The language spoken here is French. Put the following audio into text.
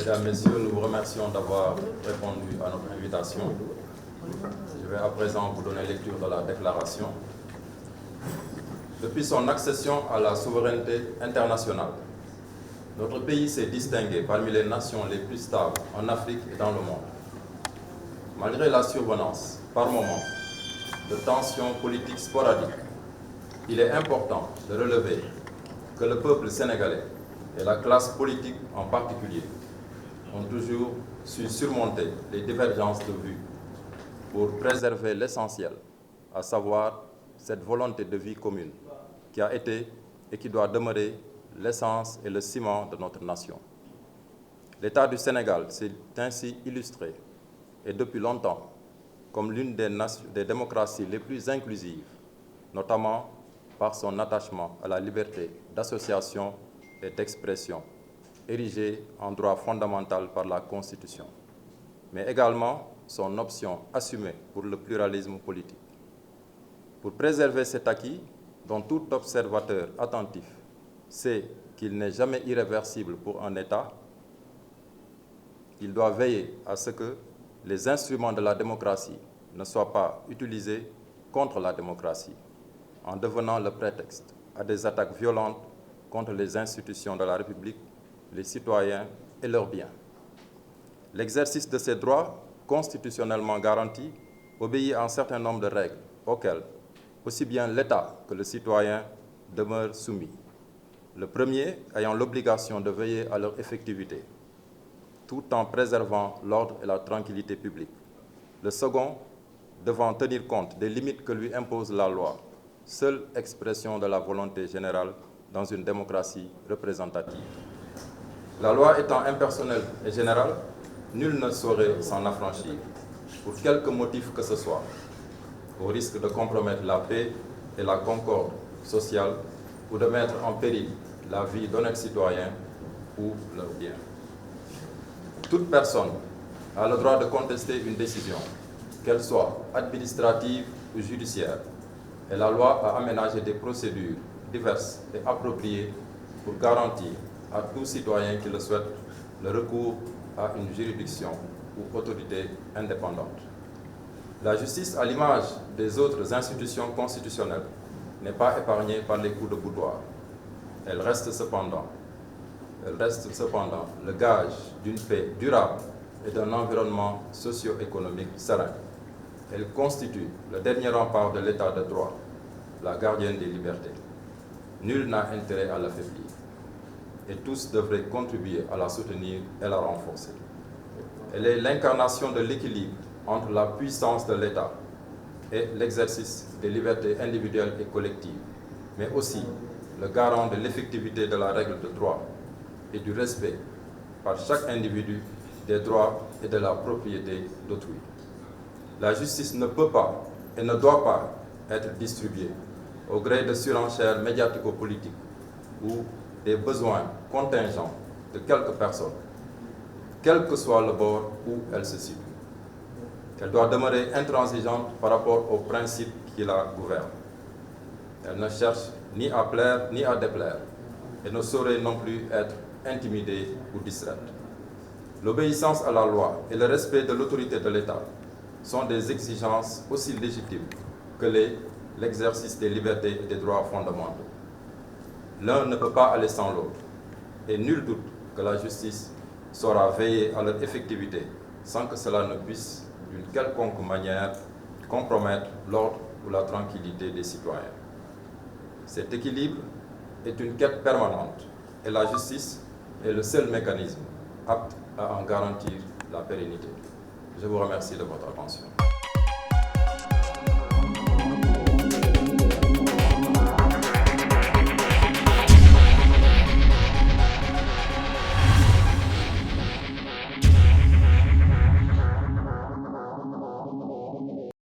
Mesdames, Messieurs, nous vous remercions d'avoir répondu à notre invitation. Je vais à présent vous donner lecture de la déclaration. Depuis son accession à la souveraineté internationale, notre pays s'est distingué parmi les nations les plus stables en Afrique et dans le monde. Malgré la survenance, par moments, de tensions politiques sporadiques, il est important de relever que le peuple sénégalais et la classe politique en particulier ont toujours su surmonter les divergences de vues pour préserver l'essentiel, à savoir cette volonté de vie commune qui a été et qui doit demeurer l'essence et le ciment de notre nation. L'État du Sénégal s'est ainsi illustré, et depuis longtemps, comme l'une des démocraties les plus inclusives, notamment par son attachement à la liberté d'association et d'expression, érigée en droit fondamental par la Constitution, mais également son option assumée pour le pluralisme politique. Pour préserver cet acquis, dont tout observateur attentif sait qu'il n'est jamais irréversible pour un État, il doit veiller à ce que les instruments de la démocratie ne soient pas utilisés contre la démocratie, en devenant le prétexte à des attaques violentes contre les institutions de la République, les citoyens et leurs biens. L'exercice de ces droits constitutionnellement garantis obéit à un certain nombre de règles auxquelles aussi bien l'État que le citoyen demeurent soumis. Le premier ayant l'obligation de veiller à leur effectivité, tout en préservant l'ordre et la tranquillité publique. Le second devant tenir compte des limites que lui impose la loi, seule expression de la volonté générale dans une démocratie représentative. La loi étant impersonnelle et générale, nul ne saurait s'en affranchir, pour quelque motif que ce soit, au risque de compromettre la paix et la concorde sociale ou de mettre en péril la vie d'honnêtes citoyens ou leurs biens. Toute personne a le droit de contester une décision, qu'elle soit administrative ou judiciaire, et la loi a aménagé des procédures diverses et appropriées pour garantir à tout citoyen qui le souhaite le recours à une juridiction ou autorité indépendante. La justice, à l'image des autres institutions constitutionnelles, n'est pas épargnée par les coups de boutoir. Elle reste cependant le gage d'une paix durable et d'un environnement socio-économique serein. Elle constitue le dernier rempart de l'État de droit, la gardienne des libertés. Nul n'a intérêt à l'affaiblir, et tous devraient contribuer à la soutenir et la renforcer. Elle est l'incarnation de l'équilibre entre la puissance de l'État et l'exercice des libertés individuelles et collectives, mais aussi le garant de l'effectivité de la règle de droit et du respect par chaque individu des droits et de la propriété d'autrui. La justice ne peut pas et ne doit pas être distribuée au gré de surenchères médiatico-politiques ou des besoins contingents de quelques personnes, quel que soit le bord où elle se situe. Elle doit demeurer intransigeante par rapport aux principes qui la gouvernent. Elle ne cherche ni à plaire ni à déplaire et ne saurait non plus être intimidée ou distraite. L'obéissance à la loi et le respect de l'autorité de l'État sont des exigences aussi légitimes que l'exercice des libertés et des droits fondamentaux. L'un ne peut pas aller sans l'autre, et nul doute que la justice saura veiller à leur effectivité sans que cela ne puisse d'une quelconque manière compromettre l'ordre ou la tranquillité des citoyens. Cet équilibre est une quête permanente et la justice est le seul mécanisme apte à en garantir la pérennité. Je vous remercie de votre attention.